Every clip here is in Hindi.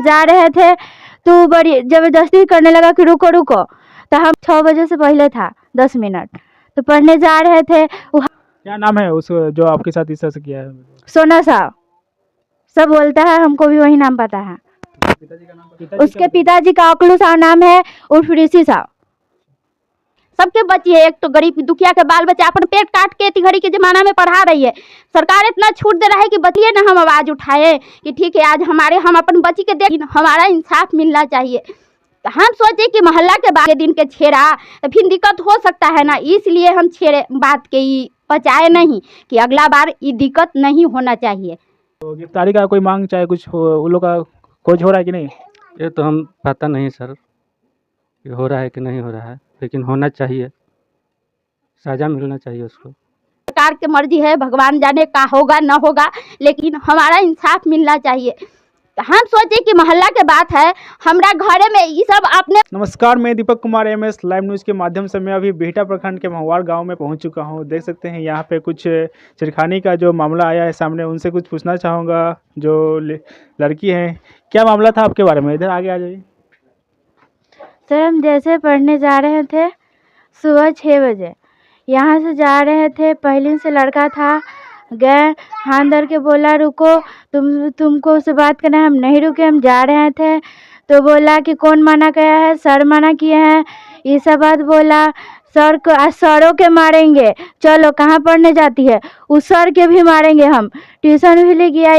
हम जा रहे थे तो बड़ी ज़बरदस्ती करने लगा कि रुको रुको। तो हम 6 बजे से पहले था 10 मिनट, तो पढ़ने जा रहे थे। क्या नाम है उस जो आपके साथ इस तरह से किया है? सोना साहब सब बोलता है, हमको भी वही नाम पता है। पिताजी का नाम? उसके पिताजी का अकलू साहब नाम है, उर्फ ऋषि साहब। सबके बच्चे, एक तो गरीब दुखिया के बाल बच्चे अपन पेट काट के इतनी घड़ी के जमाना में पढ़ा रही है। सरकार इतना छूट दे रहा है कि बचिए ना, हम आवाज उठाए कि ठीक है आज हम अपन बच्ची के देख, हमारा इंसाफ मिलना चाहिए। तो हम सोचे कि मोहल्ला के बाद दिन के छेड़ा तो फिर दिक्कत हो सकता है ना, इसलिए हम छेड़े बात के ही पचाए नहीं कि अगला बार ये दिक्कत नहीं होना चाहिए। तो गिरफ्तारी का कोई मांग चाहे कुछ उन लोग का खोज हो रहा है कि नहीं? ये तो हम पता नहीं सर कि हो रहा है कि नहीं हो रहा है, लेकिन होना चाहिए, सज़ा मिलना चाहिए उसको। सरकार की मर्जी है, भगवान जाने का होगा ना होगा, लेकिन हमारा इंसाफ मिलना चाहिए। तो हम सोचे कि मोहल्ला के बात है, हमारा घरे में ये सब अपने। नमस्कार, मैं Deepak Kumar MS live news के माध्यम से मैं अभी बिहटा प्रखंड के महुआर गांव में पहुंच चुका हूं। देख सकते हैं यहाँ पे कुछ छेड़खानी का जो मामला आया है सामने, उनसे कुछ पूछना चाहूँगा। जो लड़की है, क्या मामला था आपके बारे में? इधर आगे आ जाइए। सर हम जैसे पढ़ने जा रहे थे सुबह 6 बजे, यहाँ से जा रहे थे, पहले से लड़का था, गए हाथ धर के बोला रुको, तुमको उससे बात करना है। हम नहीं रुके, हम जा रहे थे तो बोला कि कौन मना किया है? सर मना किए हैं, ये सब बात बोला। सर को आज सरों के मारेंगे, चलो कहाँ पढ़ने जाती है, उस सर के भी मारेंगे, हम ट्यूशन भी ले गया।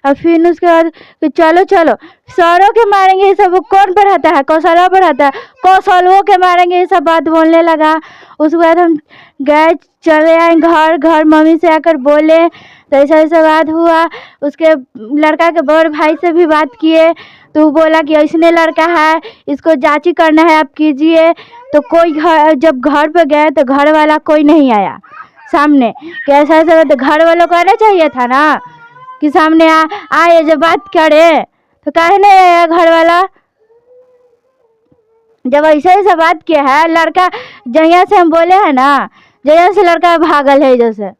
और फिर उसके बाद चलो चलो सरों के मारेंगे, ये सब कौन पढ़ाता है? कौशलवा पढ़ाता है, कौशलवों के मारेंगे, ये सब बात बोलने लगा। उसके बाद हम गए, चले आए घर मम्मी से आकर बोले तो ऐसा बात हुआ। उसके लड़का के बड़ भाई से भी बात किए तो बोला कि ऐसने लड़का है, इसको जांची करना है, आप कीजिए। तो कोई जब घर पे गए तो घर वाला कोई नहीं आया सामने, कैसा तो घर वालों को आना चाहिए था ना कि सामने आए जब बात करे, तो काहे नहीं आया घर वाला? जब ऐसा बात किया है लड़का, जहिया से हम बोले हैं ना, जहिया से लड़का भागल है। जैसे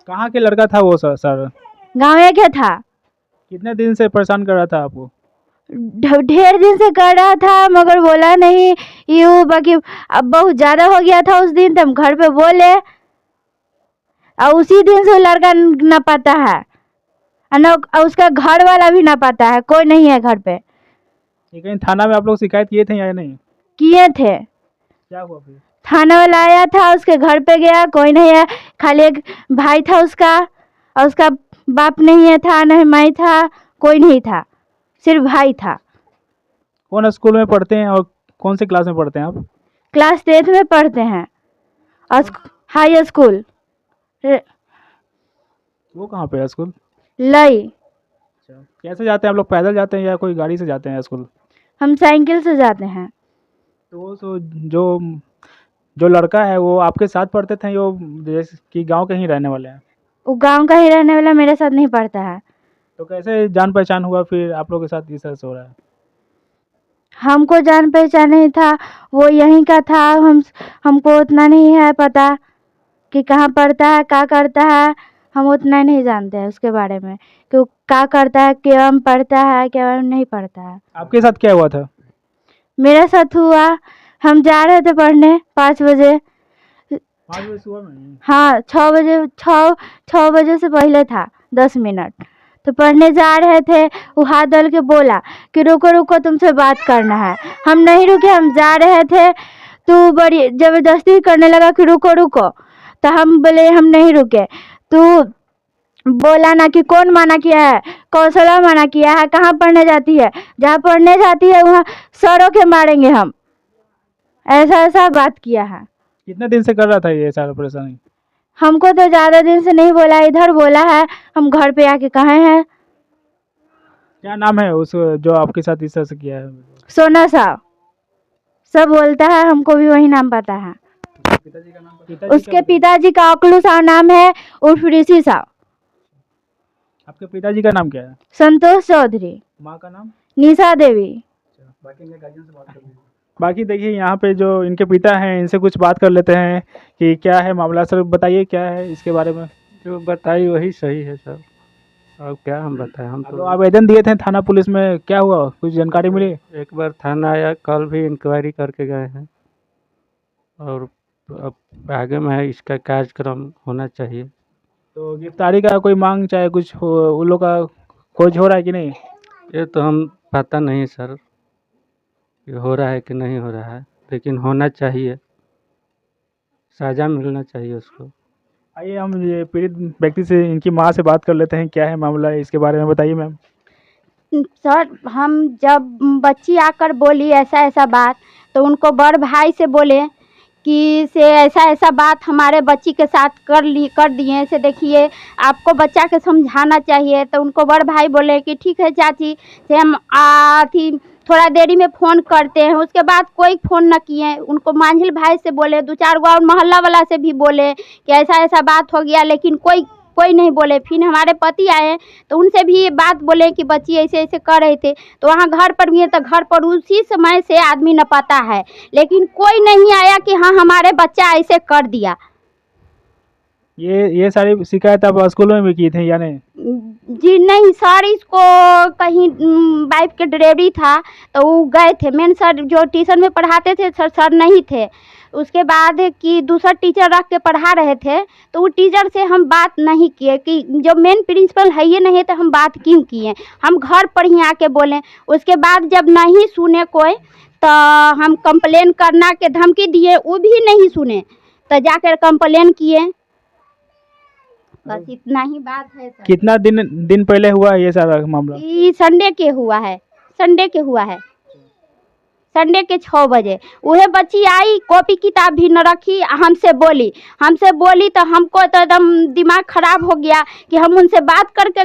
कहाँ के लड़का था वो सर? गाँव के था। कितने दिन से परेशान कर रहा था आपको? ढेर दिन से कर रहा था, मगर बोला नहीं यूँ, बाकी अब बहुत ज़्यादा हो गया था उस दिन, तो हम घर पे बोले और उसी दिन से लड़का ना पाता है, और उसका घर वाला भी ना पाता है, कोई नहीं है घर पे। कहीं थाना में आप लोग शिकायत किए थे या नहीं? किए थे। क्या हुआ फिर? थाना वाला आया था, उसके घर पे गया, कोई नहीं है, खाली एक भाई था उसका, और उसका बाप नहीं है था, नहीं माई था, कोई नहीं था, सिर्फ भाई था। कौन स्कूल में पढ़ते हैं और कौन से क्लास में पढ़ते हैं आप? क्लास 10th में पढ़ते हैं और हाई स्कूल। वो कहाँ पे है स्कूल? लई। अच्छा, कैसे जाते हैं आप लोग? पैदल जाते हैं या कोई गाड़ी से जाते हैं स्कूल? हम साइकिल से जाते हैं। तो वो जो लड़का है वो आपके साथ पढ़ते थे, वो जैसे कि गांव के ही रहने वाले हैं? वो गांव का ही रहने वाला, मेरे साथ नहीं पढ़ता है। तो कैसे जान पहचान हुआ फिर आप लोग के साथ इस तरह से हो रहा है? हमको जान पहचान नहीं था, वो यहीं का था। हमको उतना नहीं है पता कि कहाँ पढ़ता है, क्या करता है, हम उतना नहीं जानते हैं उसके बारे में कि वो क्या करता है, क्या पढ़ता है, क्या नहीं पढ़ता है। आपके साथ क्या हुआ था? मेरे साथ हुआ, हम जा रहे थे पढ़ने 5 बजे। 5 बजे सुबह में? हाँ 6 बजे से पहले था 10 मिनट, तो पढ़ने जा रहे थे। वो हाथ धर के बोला कि रुको रुको, तुमसे बात करना है। हम नहीं रुके, हम जा रहे थे तो बड़ी ज़बरदस्ती करने लगा कि रुको रुको। तो हम बोले हम नहीं रुके। तो बोला ना कि कौन मना किया है? कौशलवा मना किया है। कहाँ पढ़ने जाती है? जहाँ पढ़ने जाती है वहाँ सरों के मारेंगे हम, ऐसा बात किया है। कितने दिन से कर रहा था ये सारा परेशानी? हमको तो ज़्यादा दिन से नहीं बोला, इधर बोला है, हम घर पे आके कहे हैं। क्या नाम है उस जो आपके साथ इस तरह से किया है? सोना साहब सब बोलता है, हमको भी वही नाम पता है। पिताजी का नाम? उसके पिताजी का अकलू साहब नाम है, उर्फ ऋषि साहब। आपके पिताजी का नाम क्या है? संतोष चौधरी। माँ का नाम? निशा देवी। बाकी देखिए यहाँ पे जो इनके पिता हैं, इनसे कुछ बात कर लेते हैं कि क्या है मामला। सर बताइए क्या है इसके बारे में? जो बताई वही सही है सर। अब क्या हम बताएं, हम तो तो आवेदन दिए थे थाना पुलिस में, क्या हुआ, कुछ जानकारी मिली? एक बार थाना आया, कल भी इंक्वायरी करके गए हैं, और अब आगे में है, इसका कार्यक्रम होना चाहिए। तो गिरफ्तारी का कोई मांग, चाहे कुछ हो, उन लोग का खोज हो रहा है कि नहीं? ये तो हम पता नहीं सर कि हो रहा है कि नहीं हो रहा है, लेकिन होना चाहिए, सज़ा मिलना चाहिए उसको। आइए हम ये पीड़ित व्यक्ति से, इनकी माँ से बात कर लेते हैं, क्या है मामला है इसके बारे में बताइए मैम। सर, हम जब बच्ची आकर बोली ऐसा ऐसा बात, तो उनको बड़ भाई से बोले कि से ऐसा ऐसा बात हमारे बच्ची के साथ कर दिए, से देखिए आपको बच्चा के समझाना चाहिए। तो उनको बड़ भाई बोले कि ठीक है चाची, से हम थी थोड़ा देरी में फ़ोन करते हैं। उसके बाद कोई फ़ोन न किए। उनको मांझिल भाई से बोले, 2-4 गो और मोहल्ला वाला से भी बोले कि ऐसा ऐसा बात हो गया, लेकिन कोई नहीं बोले। फिर हमारे पति आए तो उनसे भी ये बात बोले कि बच्ची ऐसे ऐसे कर रहे थे। तो वहाँ घर पर गए तो घर पर उसी समय से आदमी न पता है, लेकिन कोई नहीं आया कि हाँ हमारे बच्चा ऐसे कर दिया। ये सारी शिकायत आप स्कूलों में भी की थी या नहीं? जी नहीं सर, इसको कहीं बाइक के डिलीवरी था तो वो गए थे। मेन सर जो ट्यूशन में पढ़ाते थे सर नहीं थे। उसके बाद कि दूसरा टीचर रख के पढ़ा रहे थे, तो वो टीचर से हम बात नहीं किए कि जो मेन प्रिंसिपल है ये नहीं, तो हम बात क्यों किए। हम घर पर ही आके बोले। उसके बाद जब नहीं सुने कोई, तो हम कंप्लेन करना के धमकी दिए, वो भी नहीं सुने, तो जाकर कंप्लेन किए। बस इतना ही बात है सर। कितना दिन पहले हुआ है ये सारा मामला? ये संडे के हुआ है, संडे के 6 बजे। वह बच्ची आई, कॉपी किताब भी न रखी, हमसे बोली तो हमको तो एकदम दिमाग खराब हो गया कि हम उनसे बात करके,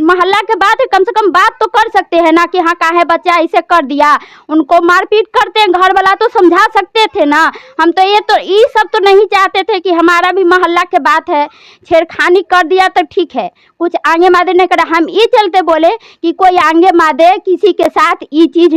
मोहल्ला के बात है, कम से कम बात तो कर सकते हैं ना कि हाँ काहे बच्चा ऐसे कर दिया। उनको मारपीट करते हैं, घर वाला तो समझा सकते थे ना। हम तो ये सब तो नहीं चाहते थे कि हमारा भी मोहल्ला के बात है, छेड़खानी कर दिया तो ठीक है, कुछ आगे मादे नहीं करा। हम ये चलते बोले कि कोई आगे मादे किसी के साथ ये चीज़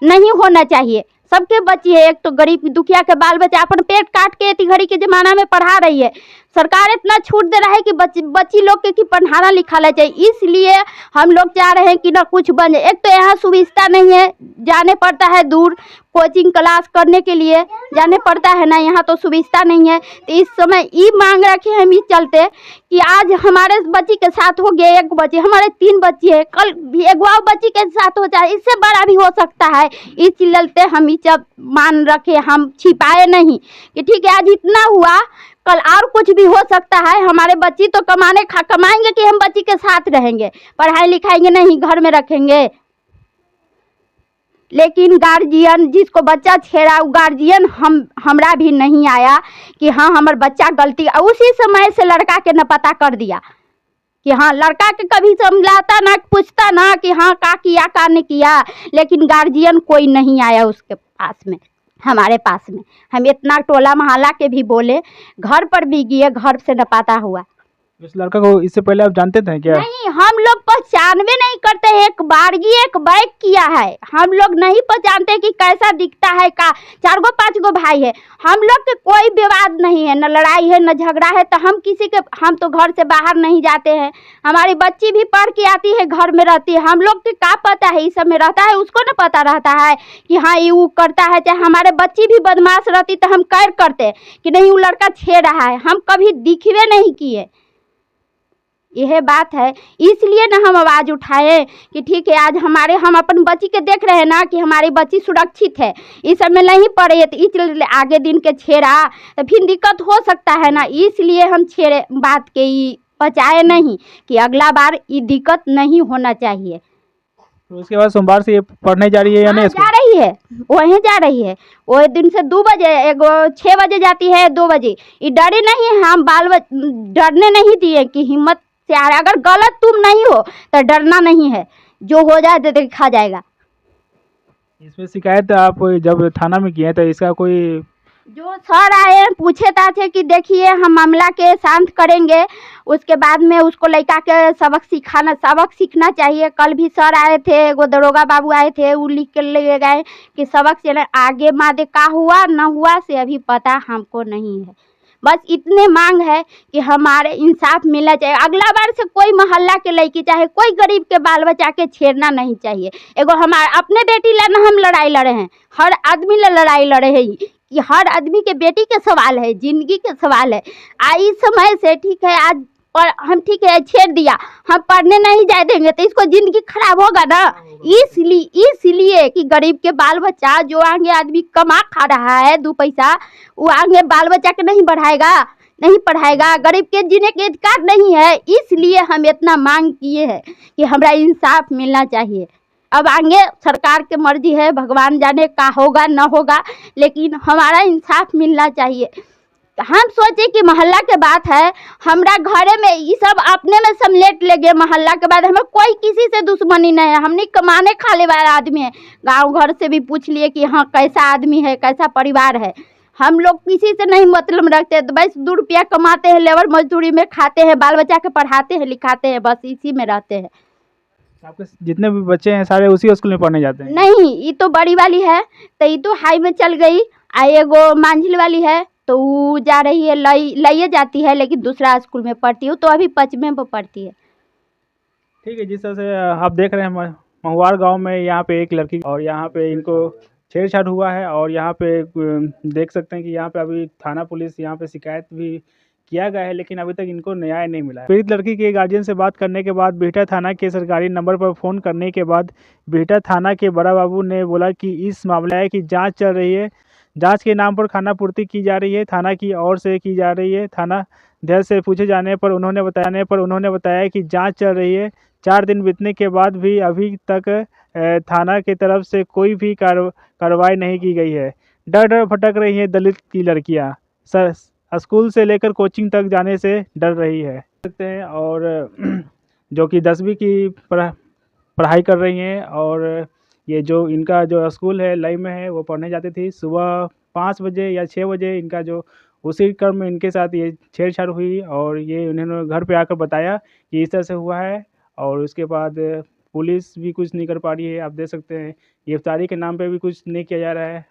नहीं होना चाहिए। सबके बच्चे है, एक तो गरीब दुखिया के बाल बच्चे अपन पेट काट के इतनी घड़ी के ज़माना में पढ़ा रही है। सरकार इतना छूट दे रहा है कि बच्ची लोग के कि पढ़ाना लिखाना चाहिए। इसलिए हम लोग चाह रहे हैं कि ना कुछ बन जाए। एक तो यहाँ सुविधा नहीं है, जाने पड़ता है दूर, कोचिंग क्लास करने के लिए जाने पड़ता है ना, यहाँ तो सुविधा नहीं है। तो इस समय ये मांग रखे हम इस चलते कि आज हमारे बच्ची के साथ हो गया, एक बच्ची, हमारे 3 बच्चे हैं, कल भी एक और बच्ची के साथ हो जाए, इससे बड़ा भी हो सकता है। इस चलते हम ये सब मान रखे, हम छिपाए नहीं कि ठीक है आज इतना हुआ, कल और कुछ भी हो सकता है। हमारे बच्ची तो कमाएंगे कि हम बच्ची के साथ रहेंगे, पढ़ाई लिखाएंगे नहीं, घर में रखेंगे। लेकिन गार्जियन जिसको बच्चा छेड़ा, वो गार्जियन हमरा भी नहीं आया कि हाँ हमार बच्चा गलती। उसी समय से लड़का के न पता कर दिया कि हाँ, लड़का के कभी समझाता ना, पूछता ना कि हाँ का किया का नहीं किया। लेकिन गार्जियन कोई नहीं आया उसके पास में, हमारे पास में। हम इतना टोला मोहल्ला के भी बोले, घर पर भी गए, घर से न पता हुआ। इस लड़का को इससे पहले आप जानते थे क्या? नहीं, हम लोग पहचानवे नहीं करते। एक बैग किया है, हम लोग नहीं पहचानते कि कैसा दिखता है का। 4 गो 5 गो भाई है, हम लोग के कोई विवाद नहीं है, न लड़ाई है न झगड़ा है। तो हम तो घर से बाहर नहीं जाते हैं। हमारी बच्ची भी पढ़ के आती है, घर में रहती है। हम लोग के क्या पता है, इस सब में रहता है, उसको न पता रहता है कि हाँ ये वो करता है। चाहे हमारे बच्ची भी बदमाश रहती तो हम कैर करते कि नहीं वो लड़का छेड़ रहा है, हम कभी दिखवे नहीं किए। यह बात है, इसलिए ना हम आवाज़ उठाए कि ठीक है आज हम अपन बच्ची के देख रहे हैं ना कि हमारी बच्ची सुरक्षित है, इस सब में नहीं पड़े। तो इसलिए आगे दिन के छेड़ा तो फिर दिक्कत हो सकता है ना, इसलिए हम छेड़े बात के बचाए नहीं कि अगला बार ये दिक्कत नहीं होना चाहिए। तो उसके बाद सोमवार से ये पढ़ने जा रही है या नहीं? जा रही है, वहीं जा रही है। वो दिन से 2 बजे, एगो 6 बजे जाती है, 2 बजे। ये डरे नहीं है, हम डरने नहीं दिए कि हिम्मत से आ रहा। अगर गलत तुम नहीं हो तो डरना नहीं है, जो हो जाए तो देखा जाएगा। इसमें शिकायत आप जब थाना में किए तो इसका कोई जो सर आए पूछे थे कि देखिए हम मामला के शांत करेंगे, उसके बाद में उसको लड़का के सबक सीखना चाहिए। कल भी सर आए थे, एगो दरोगा बाबू आए थे, वो लिख के ले गए कि सबक से आगे मादे का हुआ न हुआ से अभी पता हमको नहीं है। बस इतने मांग है कि हमारे इंसाफ मिलना चाहिए। अगला बार से कोई मोहल्ला के लड़की चाहे कोई गरीब के बाल बच्चा के छेड़ना नहीं चाहिए। एगो हमारे अपने बेटी ला ना हम लड़ाई लड़े हैं, हर आदमी ला लड़ाई लड़े हैं कि हर आदमी के बेटी के सवाल है, जिंदगी के सवाल है। इस समय से ठीक है, आज पर हम ठीक है छेड़ दिया, हम पढ़ने नहीं जाए देंगे तो इसको जिंदगी खराब होगा ना। इसलिए कि गरीब के बाल बच्चा जो आगे आदमी कमा खा रहा है 2 पैसा, वो आगे बाल बच्चा के नहीं बढ़ाएगा, नहीं पढ़ाएगा। गरीब के जीने के अधिकार नहीं है, इसलिए हम इतना मांग किए हैं कि हमारा इंसाफ मिलना चाहिए। अब आगे सरकार के मर्जी है, भगवान जाने का होगा न होगा, लेकिन हमारा इंसाफ मिलना चाहिए। हम सोचे कि मोहल्ला के बात है, हमरा घरे में ये सब अपने में समेट ले गए। मोहल्ला के बाद हमें कोई किसी से दुश्मनी नहीं है, हमने कमाने खाने वाला आदमी है। गांव घर से भी पूछ लिए कि हाँ कैसा आदमी है, कैसा परिवार है। हम लोग किसी से नहीं मतलब रखते, तो बस 2 रुपया कमाते हैं, लेबर मजदूरी में खाते हैं, बाल बच्चा के पढ़ाते हैं लिखाते हैं, बस इसी में रहते हैं। आपके जितने भी बच्चे हैं सारे उसी स्कूल में पढ़ने जाते हैं? नहीं, ये तो बड़ी वाली है तो ये तो हाई में चल गई, एगो मांझिल वाली है तो वो जा रही है, लइए जाती है, लेकिन दूसरा स्कूल में पढ़ती हूँ तो अभी 5वीं में पढ़ती है। ठीक है, जिस तरह से आप देख रहे हैं महुआर गांव में यहाँ पे एक लड़की और यहाँ पे इनको छेड़छाड़ हुआ है और यहाँ पे देख सकते हैं कि यहाँ पे अभी थाना पुलिस यहाँ पे शिकायत भी किया गया है, लेकिन अभी तक इनको न्याय नहीं मिला है। पीड़ित लड़की के गार्जियन से बात करने के बाद बिहटा थाना के सरकारी नंबर पर फ़ोन करने के बाद बिहटा थाना के बड़ा बाबू ने बोला कि इस मामले की जाँच चल रही है, जांच के नाम पर खाना पूर्ति की जा रही है, थाना की ओर से की जा रही है। थाना अध्यक्ष से पूछे जाने पर उन्होंने बताया कि जांच चल रही है। 4 दिन बीतने के बाद भी अभी तक थाना की तरफ से कोई भी कार्रवाई नहीं की गई है। डर भटक रही है दलित की लड़कियां, स्कूल से लेकर कोचिंग तक जाने से डर रही है सकते हैं। और जो कि 10वीं की पढ़ाई कर रही हैं और ये जो इनका जो स्कूल है लई में है, वो पढ़ने जाती थी। सुबह 5 बजे या 6 बजे इनका जो उसी क्रम में इनके साथ ये छेड़छाड़ हुई और ये उन्होंने घर पे आकर बताया कि इस तरह से हुआ है। और उसके बाद पुलिस भी कुछ नहीं कर पा रही है। आप देख सकते हैं गिरफ्तारी के नाम पे भी कुछ नहीं किया जा रहा है।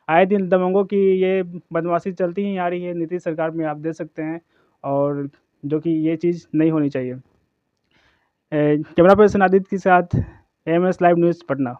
आए दिन दबंगों की ये बदमाशी चलती ही आ रही है नीतीश सरकार में, आप देख सकते हैं, और जो कि ये चीज़ नहीं होनी चाहिए। कैमरा पर्सन आदित्य के साथ MS लाइव न्यूज़ पटना।